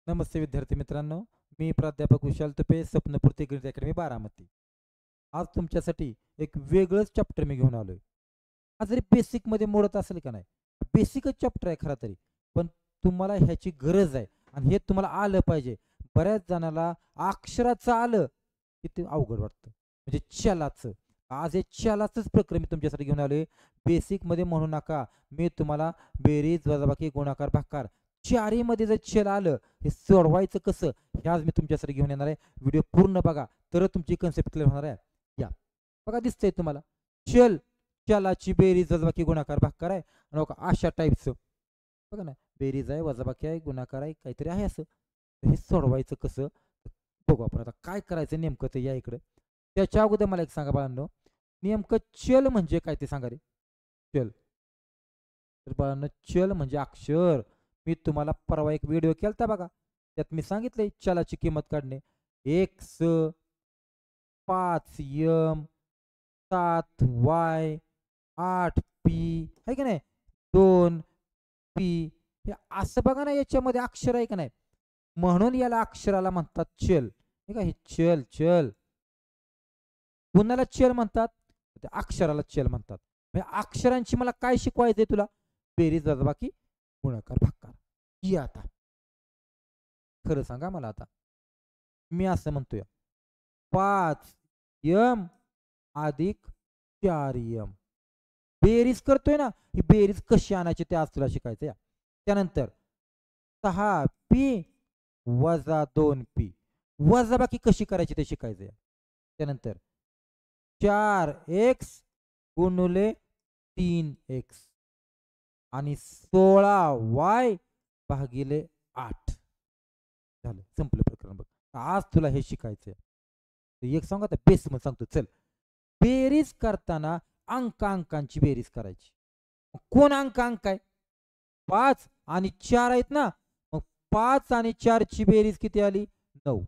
नमस्ते विद्यार्थी मित्रांनो, मी प्राध्यापक विशाल तुपे, स्वप्नपूर्ती गणित अकॅडमी बारामती. आज तुमच्यासाठी एक वेगळंच चॅप्टर मी घेऊन आलोय. हा जरी बेसिकमध्ये मोडत असेल का नाही, बेसिकच चॅप्टर आहे खरा तरी, पण तुम्हाला ह्याची गरज आहे आणि हे तुम्हाला आलं पाहिजे. बऱ्याच जणाला अक्षराचं आलं की ते अवघड वाटतं, म्हणजे चलाचं. आज हे चलाचंच प्रकरण मी तुमच्यासाठी घेऊन आलोय. बेसिकमध्ये म्हणू नका, मी तुम्हाला बेरीज, वजाबाकी, गुणाकार, भागाकार चारीमध्ये जर चल आलं, हे सोडवायचं कसं हे आज मी तुमच्यासाठी घेऊन येणार आहे. व्हिडिओ पूर्ण बघा तर तुमची कन्सेप्ट क्लिअर होणार आहे. या बघा, दिसतंय तुम्हाला चल, चलाची बेरीज, वजाबाकी, गुणाकार, भागाकार आहे आणि बघा अशा टाईपचं बघा ना, बेरीज आहे, वजाबाकी आहे, गुणाकार आहे, काहीतरी आहे असं. तर हे सोडवायचं कसं बघू आपण. आता काय करायचं नेमकं ते या इकडं. त्याच्या अगोदर मला एक सांगा बाळांनो, नेमकं चल म्हणजे काय ते सांगा रे. चल, तर बाळांनो चल म्हणजे अक्षर. मी तुम्हाला परवा एक व्हिडिओ केलता बघा, त्यात मी सांगितलंय चलाची किंमत काढणे. एक्स, 5 m, 7 y, 8 p आहे की नाही, 2 p. हे असं बघा ना, याच्यामध्ये अक्षर आहे का नाही, म्हणून याला अक्षराला म्हणतात चल. हे का, हे चल चल. कुणाला चल म्हणतात, त्या अक्षराला चल म्हणतात. म्हणजे अक्षरांची मला काय शिकवायचंय तुला, बेरीज, वजाबाकी, गुणाकार, भागाकार. ही आता खरं सांगा मला. आता मी असं म्हणतोय, 5 m अधिक 4 m बेरीज करतोय ना, ही बेरीज कशी आणायची ते आज तुला शिकायचं या. त्यानंतर 6p वजा 2p वजाबाकी कशी करायची ते शिकायचं या. त्यानंतर 4x गुणुले 3x आणि 16y भागिले 8 झालं, संपलं प्रकरण. बघ, आज तुला हे शिकायचंय. एक सांगा, आता बेस मध्ये सांगतो. चल, बेरीज करताना अंकांची बेरीज करायची. कोण अंक आहे, 5 आणि 4 आहेत ना, मग 5 आणि 4 ची बेरीज किती आली, 9.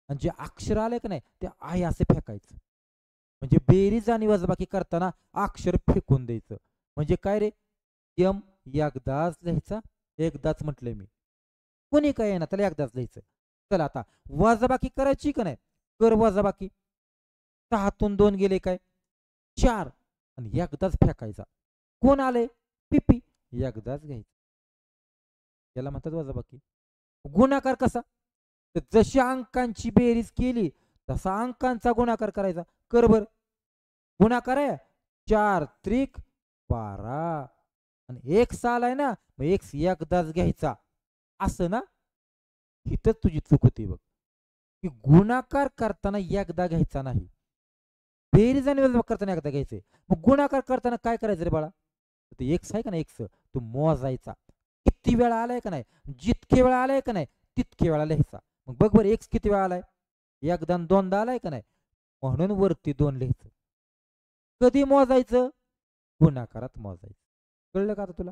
आणि जे अक्षर आले का नाही ते आहे असं फेकायचं. म्हणजे बेरीज आणि वजाबाकी करताना अक्षर फेकून द्यायचं. म्हणजे काय रे, यम एकदाच लिहायचा, एकदाच म्हटलंय मी, कोणी काय आहे ना त्याला एकदाच लिहायचं. चला आता वजाबाकी करायची का नाही, कर वजाबाकी. 6तून 2 गेले काय, 4 आणि एकदाच फेकायचा. कोण आले, पीपी, एकदाच घ्यायचं. याला म्हणतात वजाबाकी. गुणाकार कसा, तर जशी अंकांची बेरीज केली तसा अंकांचा गुणाकार करायचा. कर बर, गुणाकार आहे 4 त्रिक 12 आणि एक्स आलाय ना, मग एक्स एकदाच घ्यायचा. असं ना, इथंच तुझी चूक होती बघ, की गुणाकार करताना एकदा घ्यायचा नाही, बेरीज आणि वजाबाकी करताना एकदा घ्यायचे. मग गुणाकार करताना काय करायचं रे बाळा, ते एक्स आहे का नाही, एक्स तू मोजायचा. किती वेळा आलाय का नाही, जितके वेळा आलाय का नाही तितके वेळा लिहायचा. मग बघ बरं, एक्स किती वेळा आलाय, एकदा दोनदा आलाय का नाही, म्हणून वरती 2 लिहायचं. कधी मोजायचं, गुणाकारात मोजायचं. कळलं का आता तुला.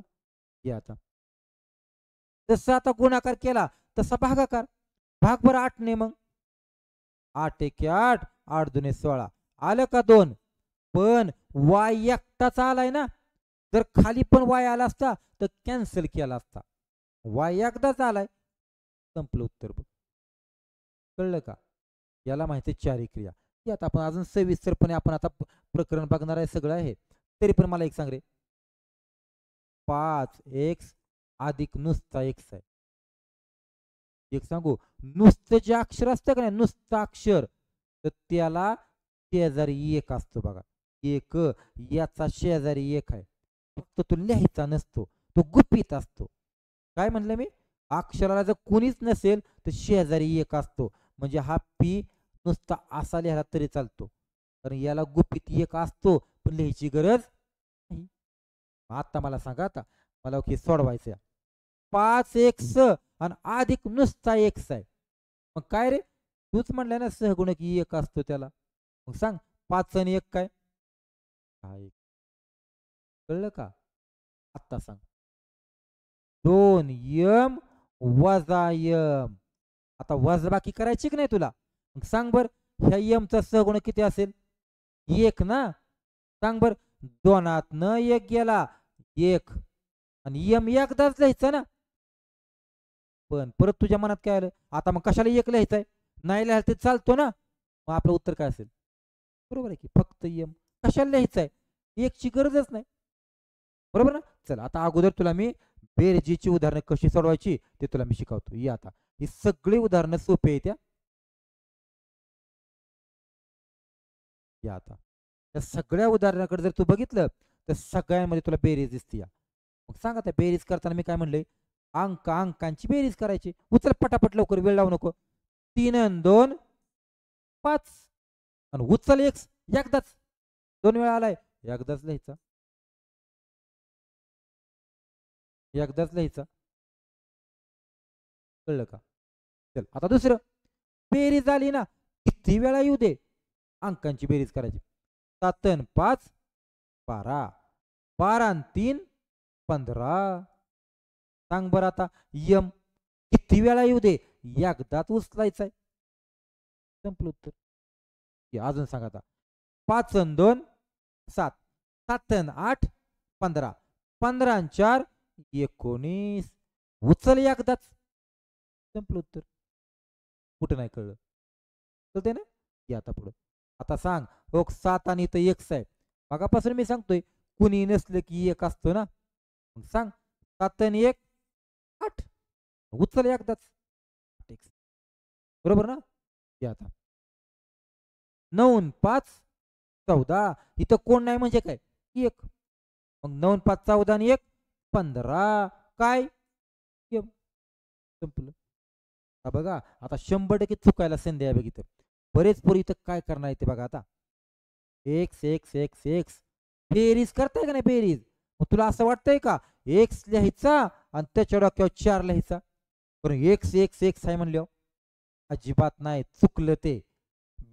ये आता जसं आता गुणाकार केला तसा भागाकार. भाग बरं 8 ने, मग 8 एके 8, 8 दुने 16 आलं का 2. पण वाय एकटाच आलाय ना, जर खाली पण वाय आला असता तर कॅन्सल केला असता. वाय एकदाच आलाय, संपलं उत्तर. बघ, कळलं का. याला माहिती आहे चारी क्रिया. यात आपण अजून सविस्तरपणे आपण आता प्रकरण बघणार आहे, सगळं आहे. तरी पण मला एक सांग रे, 5x अधिक नुसता x आहे. एक सांगू, नुसतं जे अक्षर असतं का नाही, नुसतं अक्षर, तर त्याला शेजारी 1 असतो बघा. एक, याचा शेजारी 1 आहे, फक्त तो लिहायचा नसतो, तो गुपित असतो. काय म्हणलं मी, अक्षराला जर कोणीच नसेल तर शेजारी 1 असतो. म्हणजे हा पी नुसता असा लिहिला तरी चालतो, कारण याला गुपित 1 असतो, पण लिहायची गरज नाही. आता मला सांगा, आता मला ओके सोडवायचं. 5x आणि अधिक नुसता x आहे. मग काय रे, तूच म्हणलाय ना सहगुणक 1 असतो त्याला. मग सांग, 5 आणि 1 काय, 6. कळलं का. आता सांग, 2m वजा m. आता वजाबाकी करायची की नाही तुला, मग सांग बर, ह्या यमचा सहगुणक किती असेल, 1 ना. सांग बर, 2त 1 गेला 1 आणि यम एकदाच लिहायचा ना. पण परत तुझ्या मनात काय आलं, आता मग कशाला एक लिहायचंय, नाही लिहायला ते चालतो ना. मग आपलं उत्तर काय असेल, बरोबर आहे की फक्त यम. कशाला लिहायचंय, एकची गरजच नाही, बरोबर ना. चल आता अगोदर तुला मी बेरजेची उदाहरणं कशी सोडवायची ते तुला मी शिकवतो. ये आता ही सगळी उदाहरणं सोपी आहेत या आता त्या सगळ्या उदाहरणाकडे जर तू बघितलं तर सगळ्यांमध्ये तुला बेरीज दिसते या. मग सांगा त्या बेरीज करताना मी काय म्हणले, अंकांची बेरीज करायची. उचल पटापट लवकर, वेळ लावू नको. 3 आणि 2 5 आणि उचल एक एकदाच, 2 वेळा आलाय, एकदाच लिहायचा, एकदाच लिहायचा. कळलं का. चल आता दुसरं, बेरीज आली ना, किती वेळा येऊ दे, अंकांची बेरीज करायची. 7 आणि 5 12, 12 आणि 3 15. सांग बरं आता, यम किती वेळा येऊ दे, एकदाच उचलायचा आहे. संपलं उत्तर. अजून सांग आता, 5 आणि 2 7, 7 आणि 8 15, 15 आणि 4 19. उचल एकदाच. संपलं उत्तर. कुठं नाही कळलं, कळते ना. आता पुढं, आता सांग हो 7 आणि इथं एक्स आहे. मगापासून मी सांगतोय कुणी नसलं की एक असतो ना. मग सांग 7 आणि 1 8. उचल एकदाच, बरोबर ना. आता 9 आणि 5 14. इथं कोण नाही म्हणजे काय, एक. मग 9 आणि 5 14 आणि 1 15. काय, संपलं. बघा आता 100% चुकायला संधी आहे बघितलं. बरेच पोरी इथं काय करणार आहे ते बघा आता, एक्स एक्स एक्स एक्स बेरीज करताय का नाही बेरीज. मग तुला असं वाटतंय का एक्स लिहायचा आणि त्याच्या डोक्यावर 4 लिहायचा, पण एक्स एक्स एक्स आहे म्हणलं, अजिबात नाही, चुकलं ते.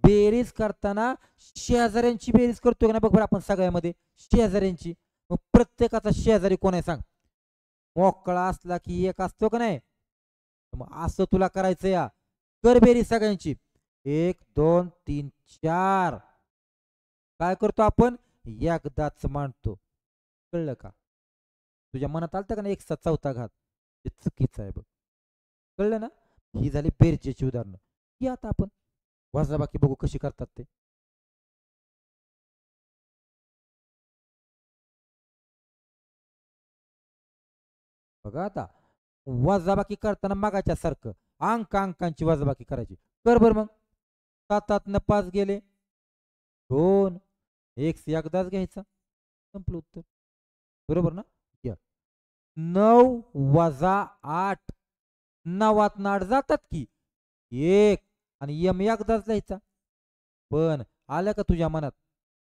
बेरीज करताना शेजाऱ्यांची बेरीज करतोय का नाही बघ बरं आपण सगळ्यामध्ये, शेजाऱ्यांची. मग प्रत्येकाचा शेजारी कोण आहे सांग, मोकळा असला की एक असतो का नाही. मग असं तुला करायचं या, कर बेरीज सगळ्यांची. 1 2 3 4. काय करतो आपण, एकदाच मांडतो. कळलं का. तुझ्या मनात आलतं का नाही एकचा चौथा घात, ते चुकीचं आहे बघ. कळलं ना. ही झाली बेरजेची उदाहरणं. ही आता आपण वजाबाकी बघू कशी करतात ते. बघा आता वजाबाकी करताना मागाच्या सारखं अंकांची वजाबाकी करायची. कर बर मग. 7 5 गेले 2, एक्स एकदाच घ्यायचा, संपलं उत्तर. बरोबर ना. 9 वजा 8, 9 8 जातात की एक, आणि यम एकदाच लिहायचा. पण आलं का तुझ्या मनात,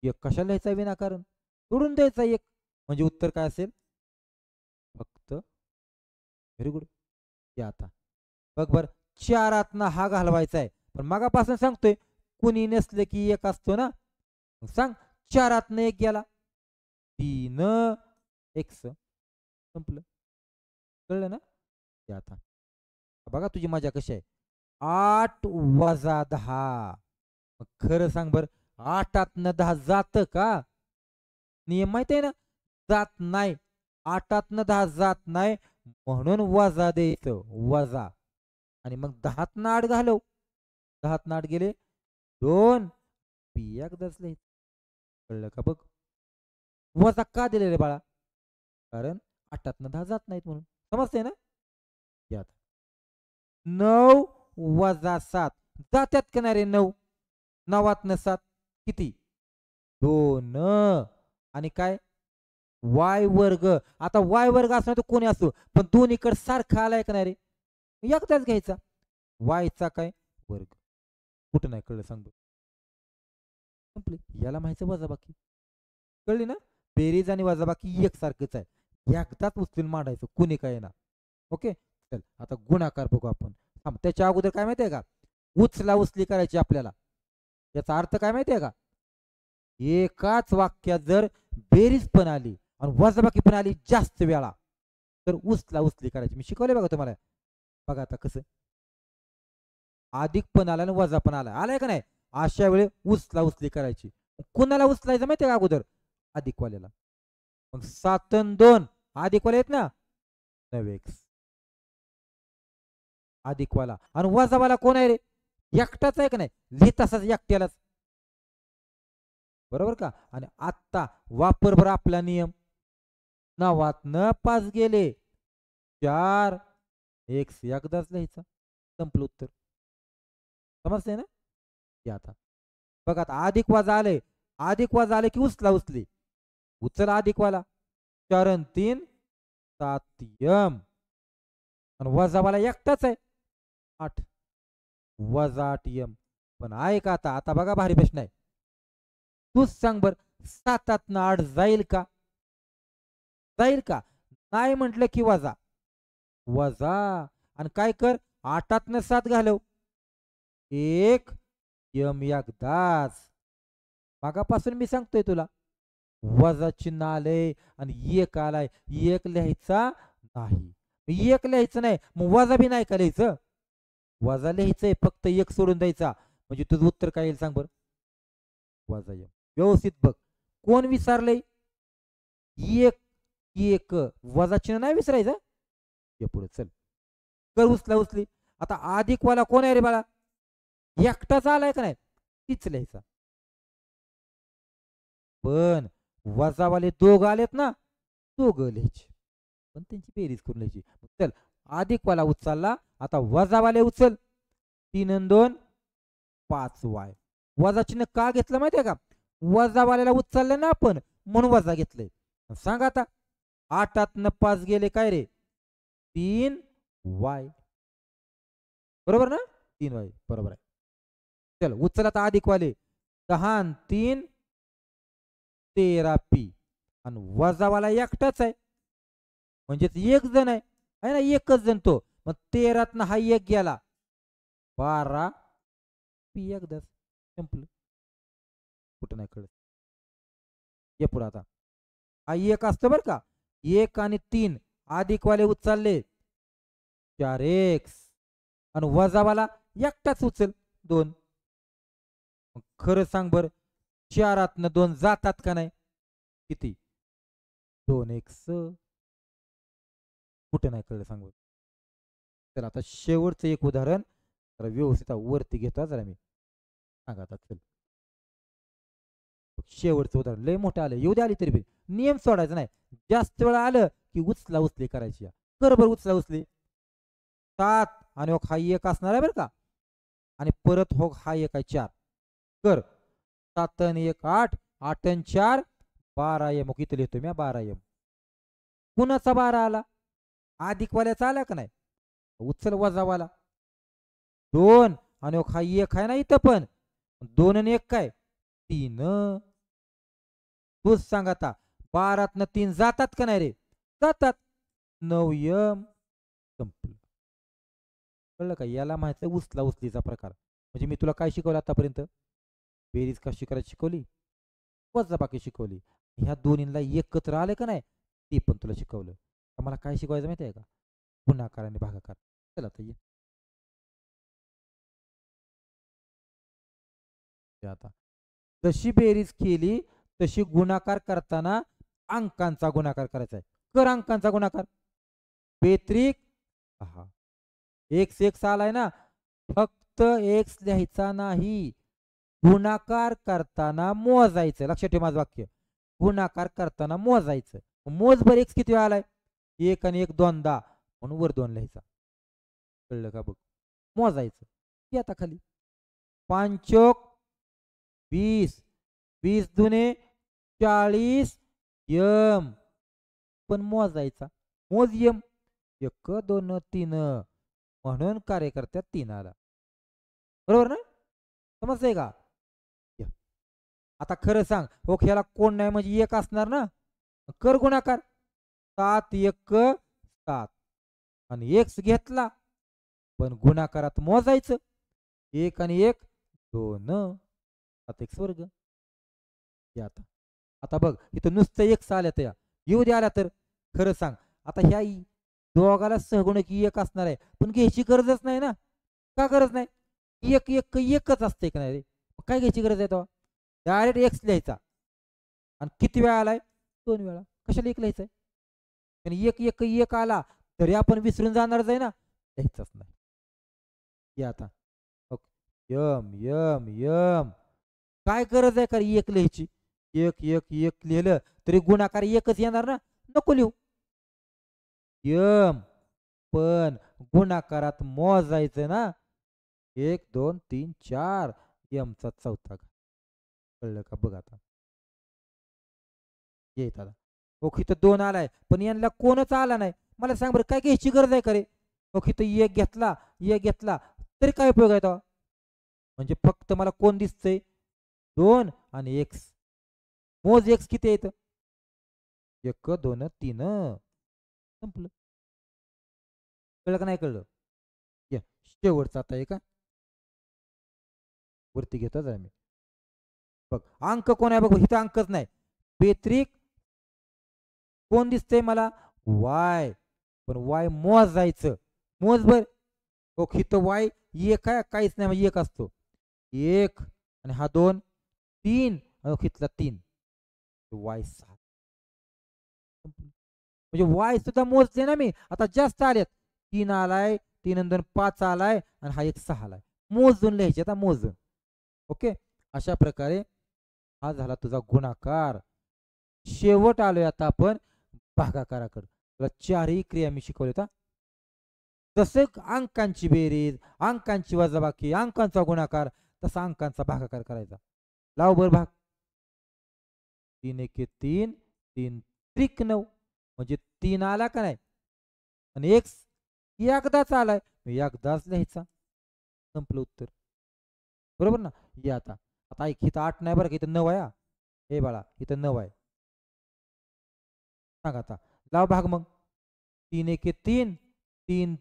एक कशाला लिहायचा विनाकारण, सोडून द्यायचा एक, म्हणजे उत्तर काय असेल, फक्त. Very good. या आता बघ बर, 4 हा घालवायचा आहे, पण मगापासून सांगतोय कुणी नसले की एक असतो ना. मग सांग 4 एक गेला 3 एक्स, संपलं. कळलं ना. या आता बघा तुझी मजा कशी आहे, 8 वजा 10. मग खरं सांग बर, 8 10 जात का, नियम माहिती आहे ना, जात नाही. 8 10 जात नाही, म्हणून वजा द्यायचं, वजा. आणि मग 10 8 घालव, 10 8 गेले 2, पी एकदाच लिहायचं. कळलं का बघ. वजा का दिले रे बाळा, कारण 8 10 जात नाहीत म्हणून. समजते ना. यात 9 वजा 7 जात्यात का नाही रे, 9 9 7 किती, 2. आणि काय, वाय वर्ग. आता वाय वर्ग असणार तर कोणी असतो, पण दोन्हीकडे सारखा आलाय का नाही रे, एकदाच घ्यायचा, वायचा काय वर्ग. कुठं नाही कळलं सांग बरं. संपले. याला माहिती वजाबाकी. कळली ना. बेरीज आणि वजाबाकी एकसारखंच आहे, एकदाच उचलून मांडायचं, कुणी काय ना. ओके. चल आता गुणाकार बघू आपण. त्याच्या अगोदर काय माहितीये का, उचला उचली करायची आपल्याला. याचा अर्थ काय माहितीये का, एकाच वाक्यात जर बेरीज पण आली आणि वजाबाकी पण आली जास्त वेळा, तर उचला उचली करायची. मी शिकवले बघा तुम्हाला. बघा आता कसं, अधिक पण आला आणि वजा पण आला, आलाय का नाही, अशा वेळी उचला उचली करायची. कुणाला उचलायचं माहितीये का अगोदर, अधिकवाल्याला. मग 7 2 अधिकवाले आहेत ना, 9 एक्स. अधिकवाला आणि वजावाला कोण आहे रे? एकटाच आहे का नाही? लिहित असाच एकट्यालाच, बरोबर का? आणि आत्ता वापर बरं आपला नियम. नावातनं 5 गेले 4 एक्स एकदाच लिहायचा, संपलं उत्तर. समजतंय ना? हे आता बघा, आता अधिक वजा आले, अधिक वजा आले की उचला उचली. उचल अधिकवाला 4 आणि 3 7 यम आणि वजावाला एकटाच आहे 8 वजा 8 यम. पण आहे का आता? आता बघा भारी प्रश्न आहे. तूच सांग बर, 7 8 जाईल का? जाईल का? नाही म्हटलं की वजा वजा आणि काय कर, 8 7 घालव, एक यम एकदाच. मागापासून मी सांगतोय तुला, वजा चिन्ह आलंय आणि एक आलाय, एक लिहायचा नाही. एक लिहायचं नाही मग वजा बी नाही का लिहायचं? वजा लिहायचंय, फक्त एक सोडून द्यायचा. म्हणजे तुझं उत्तर काय येईल सांग बरं? वजा यम. व्यवस्थित बघ, कोण विचारलंय? एक एक वजा चिन्ह नाही विसरायचं. ये पुढे चल, कर उचला उचली. आता अधिकवाला कोण आहे रे बाळा? एकटाच आलाय का नाही? तीच लिहायचा. पण वजावाले दोघ आलेत ना, दोघं लिहायचे, पण त्यांची बेरीज करून लिहायची. चल, अधिकवाला उचलला, आता वजावाले उचल. 3 आणि 2 5 वाय. वजा चिन्ह का घेतलं माहितीये का? वजावाल्याला उचललं ना आपण, म्हणून वजा घेतलंय. सांग आता, 8 5 गेले काय रे? 3 वाय. बरोबर ना? 3 वाय बरोबर आहे. चल उचल आता अधिकवाले, 10 आणि 3 13 पी आणि वजावाला एकटाच आहे, म्हणजेच एक जण आहे, आहे ना? एकच जण तो. मग 13 हा एक गेला, 12 पी एकदाच, संपलं. कुठं नाही कळत. ये पुढे आता, हा एक असतो बरं का, 1 आणि 3 अधिकवाले उचलले 4 एक्स आणि वजावाला एकटाच उचल 2. खरं सांग बर, 4 2 जातात का नाही? किती? 2 एक्स. कुठं नाही कळलं सांग. तर आता शेवटचं एक उदाहरण जरा व्यवस्थित वरती घेतो जरा मी, सांगा आता. चल, शेवटचं उदाहरण लय मोठं आलं, येऊ दे आली तरी नियम सोडायचा नाही. जास्त वेळा आलं की उचला उचली करायची. कर बरं उचला उचली. 7 आणि हा एक असणार आहे बरं का, आणि परत हो हा एक आहे 4. कर, 7 आणि 1 8, 8 आणि 4 12 यम. इथं लिहितो मी 12 यम. कुणाचा 12 आला? अधिकवाल्याचा आला का नाही? उचल वजावाला. 2 आणि हा एक आहे ना इथं पण, 2 आणि 1 काय? 3. तूच सांग आता, 12 3 जातात का नाही रे? जातात. 9 यम. संपलं. कळलं का? याला माहिती आहे उचला उचलीचा प्रकार. म्हणजे मी तुला काय शिकवलं आतापर्यंत? बेरीज कशी करायची शिकवली, वजाबाकी शिकवली. ह्या दोन्हीला एकत्र आले का नाही ते पण तुला शिकवलं. मला काय शिकवायचं माहिती आहे का? गुणाकार आणि भागाकार. चला आता ये. आता जशी बेरीज केली तशी गुणाकार करताना अंकांचा गुणाकार करायचा आहे. कर अंकांचा गुणाकार. बेत्रिक 6. एक्स एक्स आलाय ना, फक्त एक्स लिहायचा नाही, गुणाकार करताना मोजायचं. लक्षात ठेव माझं वाक्य, गुणाकार करताना मोजायचं. मोज बर एक्स किती वेळा आलाय? 1 आणि 1 2दा, म्हणून वर 2 लिहायचा. कळलं का? बघ, मोजायचं. की आता खाली 5 चोक 20, 20 दुने 40 यम, पण मोजायचा. मोज यम. 1 2 3 म्हणून कार्यकर्त्यात 3 आला. बरोबर ना? समजतंय का? आता खरं सांग, हो ह्याला कोण नाही म्हणजे 1 असणार ना, कर गुणाकार. 7 1 7 आणि एक्स घेतला, पण गुणाकारात मोजायचं. 1 आणि 1 2, आता एक्स वर्ग. आता आता बघ, इथं नुसतं एक्स आल्या त्या, येऊ दे आल्या तर. खरं सांग आता, ह्या दोघाला सहगुणकी 1 असणार आहे, पण घ्यायची गरजच नाही ना. का गरज नाही? 1 1 एकच असते का नाही रे? काय घ्यायची गरज आहे तो? डायरेक्ट एक्स लिहायचा. आणि किती वेळा आलाय? 2 वेळा. कशाला 1 लिहायचंय? आणि 1 1 1 आला तरी आपण विसरून जाणारच आहे ना, लिहायचंच नाही. हे आता यम यम यम काय गरज आहे का एक लिहायची? एक एक एक लिहिलं तरी गुणाकार एकच येणार ना, नको लिहू. यम पण गुणाकारात मोजायचं ना, 1 2 3 4 यमचा चौथा घात. कळलं का बघ आता. येत आता. ओके इथं 2 आलाय, पण यांना कोणच आला नाही. मला सांग बरं काय घ्यायची गरज आहे का रे? ओके इथं 1 घेतला, 1 घेतला तरी काय उपयोग आहे तेव्हा? म्हणजे फक्त मला कोण दिसतंय? 2 आणि एक्स. मोज एक्स किती आहे इथं? 1 2 3 संपलं. कळलं का नाही कळलं? या शेवटचा आता आहे का? वरती घेतोच आहे मी. बघ अंक कोण आहे बघ इथं अंकच नाही. बेत्रिक कोण दिसतंय मला? वाय. पण वाय मोजायचं. मोज बर. ओके इथं वाय एक आहे काहीच नाही म्हणजे एक असतो. 1 आणि हा 2 3 आणि इथला 3 वाय 6. म्हणजे वाय सुद्धा मोजते ना मी. आता जास्त आलेत. 3 आलाय, 3 आणि 2 5 आलाय आणि हा एक 6 आलाय. मोजून लिहायचे आता मोजून. ओके. अशा प्रकारे हा झाला तुझा गुणाकार. शेवट आलोय आता आपण भागाकाराकडे. तुला चारही क्रिया मी शिकवल्या. जसे अंकांची बेरीज, अंकांची वजाबाकी, अंकांचा गुणाकार, तसा अंकांचा भागाकार करायचा. लाव बर भाग. 3 एके 3 3 त्रिक 9 म्हणजे 3 आला का नाही आणि एक्स एकदाच आलाय एकदाच लिहायचा. संपलं उत्तर. बरोबर ना? या आता आता ऐक इथं 8 नाही बरं का इथं 9 आहे. हे बाळा इथं 9 आहे. सांग आता लाव भाग मग. 3 एके 3 3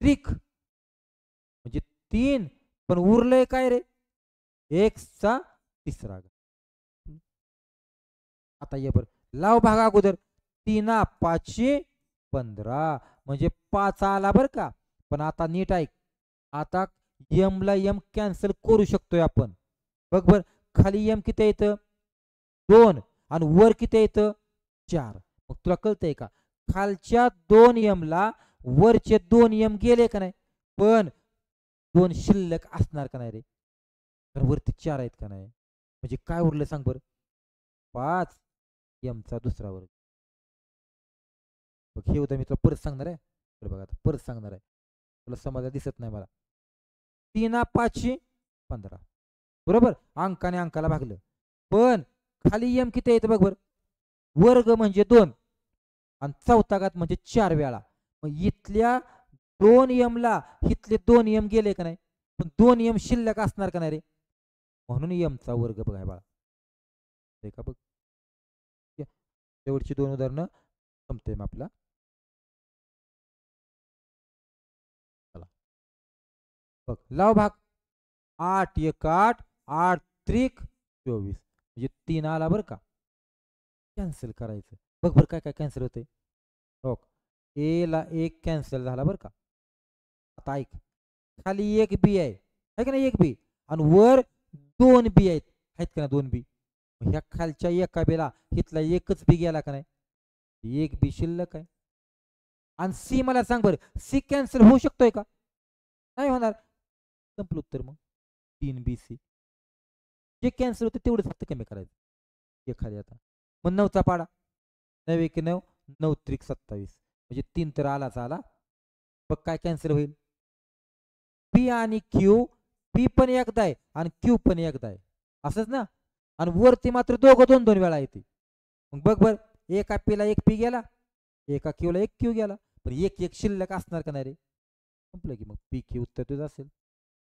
त्रिक म्हणजे 3 पण उरलंय काय रे? एक्सचा तिसरा घात. आता ये बर लाव भाग अगोदर. 3 5 15 म्हणजे 5 आला बर का. पण आता नीट ऐक. आता यम ला यम कॅन्सल करू शकतोय आपण. बघ बर खाली यम किती येतं? 2 आणि वर किती येतं? 4. मग तुला कळतंय का? खालच्या 2 यम ला वरचे 2 यम गेले का नाही? पण 2 शिल्लक असणार का नाही रे? तर वरती 4 आहेत का नाही? म्हणजे काय उरलं सांग बरं? 5 यमचा दुसरा वर्ग. बघ हे होतं मी तुला परत सांगणार आहे. तर बघा आता परत सांगणार आहे. तुला समाजा दिसत नाही मला. 3 5 15 बरोबर अंकाने अंकाला भागलं. पण खाली यम किती येतं बघ बर. वर्ग म्हणजे 2 आणि चौथा घात म्हणजे 4 वेळा. मग इथल्या 2 यमला इथले 2 यम गेले का नाही? पण 2 यम शिल्लक असणार का नाही रे? म्हणून यमचा वर्ग बघाय बाळा. ते का बघ. शेवटची 2 उदाहरणं संपते मग आपला. चला बघ लाव भाग. 8 1 8 8 त्रिक 24 म्हणजे 3 आला बरं का. कॅन्सल करायचं. बघ बरं काय काय कॅन्सल होते. हो ए ला 1 कॅन्सल झाला बरं का. आता ऐक खाली 1 बी आहे का नाही 1 बी आणि वर 2 बी आहेत का ना 2 बी. ह्या खालच्या एका बेला इथला एकच बी गेला का नाही? 1 बी शिल्लक आहे. आणि सी मला सांग बरं सी कॅन्सल होऊ शकतोय का? नाही होणार. संपलं उत्तर मग 3 बी सी. जे कॅन्सल होते तेवढंच फक्त कमी करायचं. एखादी आता मग 9चा पाडा. 9 1 9 9 त्रिक 27 म्हणजे 3 तर आलाच आला. बघ काय कॅन्सल होईल? पी आणि क्यू. पी पण एकदा आहे आणि क्यू पण एकदा आहे. असंच ना? आणि वरती मात्र दोघं 2 2 वेळा येते. मग बघ बर एका पीला 1 पी गेला, एका क्यूला 1 क्यू गेला. पण 1 1 शिल्लक असणार का नाही रे? संपलं की मग पी क्यू उत्तर तुझं असेल.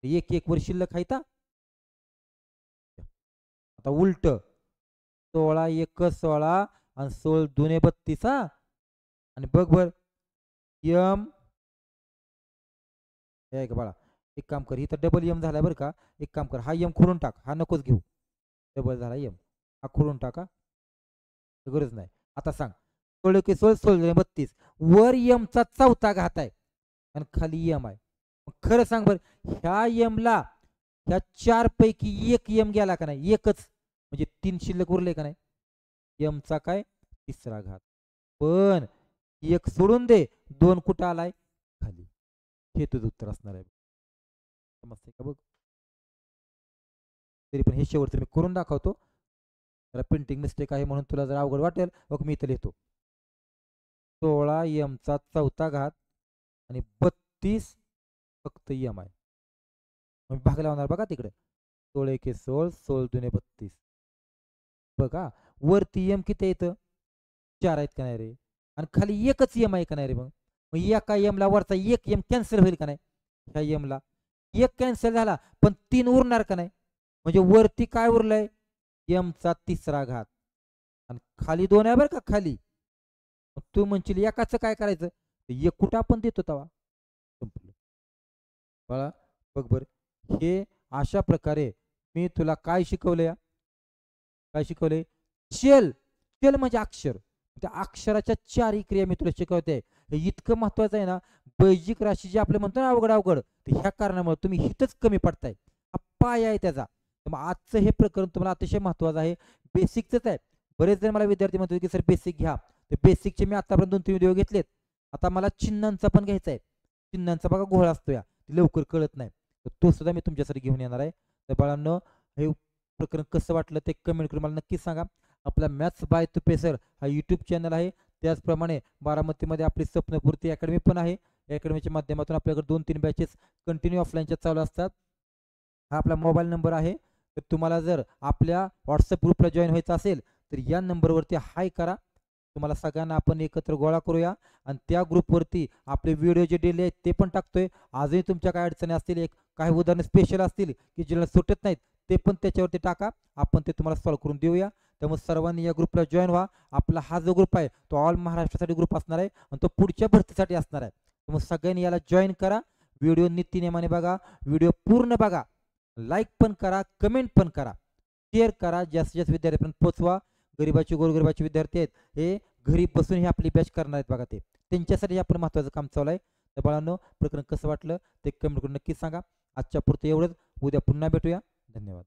1 1 वर शिल्लक आहे. आता उलट 16 1 16 आणि 16 दुने 32 हा. आणि बघ बर यम हे का बाळा एक काम कर इथं डबल यम झाला बरं का. एक काम कर हा यम खोडून टाक हा नकोच घेऊ. डबल झाला यम हा खोडून टाका. गरज नाही. आता सांग 16 की 16 16 32 वर यमचा चौथा घात आहे आणि खाली यम आहे. मग खरं सांग बरं ह्या यमला ह्या 4 पैकी 1 यम गेला का नाही? एकच म्हणजे 3 शिल्लक उरले का नाही? यमचा काय तिसरा घात. पण 1 सोडून दे 2 कुठं आलाय? खाली. हे तुझं उत्तर असणार आहे. समजते का बघ. तरी पण हे शेवटचं मी करून दाखवतो. जरा प्रिंटिंग मिस्टेक आहे म्हणून तुला जर अवघड वाटेल बघ मी इथं लिहितो. 16m चा चौथा घात आणि 32 फक्त एम आहे. मग भाग लावणार बघा तिकडे. 16 एके 16, 16 दुने 32. बघा वरती एम किती येतं 4 आहेत का नाही रे, आणि खाली एकच एम आहे का नाही रे. मग मग एका एमला वरचा एक एम कॅन्सल होईल का नाही. ह्या एमला एक कॅन्सल झाला पण 3 उरणार का नाही. म्हणजे वरती काय उरलंय एमचा तिसरा घात आणि खाली 2 आहे बरं का खाली. मग तू म्हणशील एकाचं काय करायचं, एक कुठं आपण देतो तवा. संपलं बाळा. बघ बर हे अशा प्रकारे मी तुला काय शिकवलंय, काय शिकवलंय. चल चल म्हणजे अक्षर, त्या अक्षराच्या 4 क्रिया मी तुला शिकवते. हे इतकं महत्वाचं आहे ना. बैजिक राशी जे आपले म्हणतो ना अवघड अवघड, तर ह्या कारणामुळे तुम्ही हितच कमी पडताय. हा पाय आहे त्याचा. तर मग आजचं हे प्रकरण तुम्हाला अतिशय महत्वाचं आहे. बेसिकच आहे. बरेच जण मला विद्यार्थी म्हणतात की सर बेसिक घ्या. तर बेसिकचे मी आतापर्यंत 2-3 व्हिडिओ घेतलेत. आता मला चिन्हांचा पण घ्यायचा आहे. चिन्हांचा बघा घोळ असतो या, लवकर कळत नाही. तर तो सुद्धा मी तुमच्यासाठी घेऊन येणार आहे. तर बाळांनो हे प्रकरण कसं वाटलं ते कमेंट करून मला नक्कीच सांगा. आपला मॅथ्स बाय तुपेसर हा यूट्यूब चॅनल आहे. त्याचप्रमाणे बारामतीमध्ये आपली स्वप्नपूर्ती अकॅडमी पण आहे. या अकॅडमीच्या माध्यमातून आपल्याकडे 2-3 बॅचेस कंटिन्यू ऑफलाईनच्या चालू असतात. हा आपला मोबाईल नंबर आहे. तर तुम्हाला जर आपल्या व्हॉट्सअप ग्रुपला जॉईन व्हायचं असेल तर या नंबरवरती हाय करा. तुम्हाला सगळ्यांना आपण एकत्र गोळा करूया आणि त्या ग्रुपवरती आपले व्हिडिओ जे डेली आहेत ते पण टाकतोय. आजही तुमच्या काय अडचणी असतील, एक काही उदाहरणं स्पेशल असतील की ज्याला सुटत नाहीत, ते पण त्याच्यावरती टाका. आपण ते तुम्हाला सॉल्व्ह करून देऊया. त्यामुळे सर्वांनी या ग्रुपला जॉईन व्हा. आपला हा जो ग्रुप आहे तो ऑल महाराष्ट्रासाठी ग्रुप असणार आहे आणि तो पुढच्या भरतीसाठी असणार आहे. त्यामुळे सगळ्यांनी याला जॉईन करा. व्हिडिओ नित्यनेमाने बघा, व्हिडिओ पूर्ण बघा, लाईक पण करा, कमेंट पण करा, शेअर करा, जास्तीत जास्त विद्यार्थ्यांपर्यंत पोचवा. गरिबाचे गोरगरिबाचे विद्यार्थी आहेत हे घरी बसून हे आपली बॅच करणार आहेत बघा. ते त्यांच्यासाठी आपण महत्त्वाचं काम चालू आहे. तर बाळांनो प्रकरण कसं वाटलं ते कमेंट करून नक्कीच सांगा. आजच्या पुरतं एवढंच. उद्या पुन्हा भेटूया. धन्यवाद.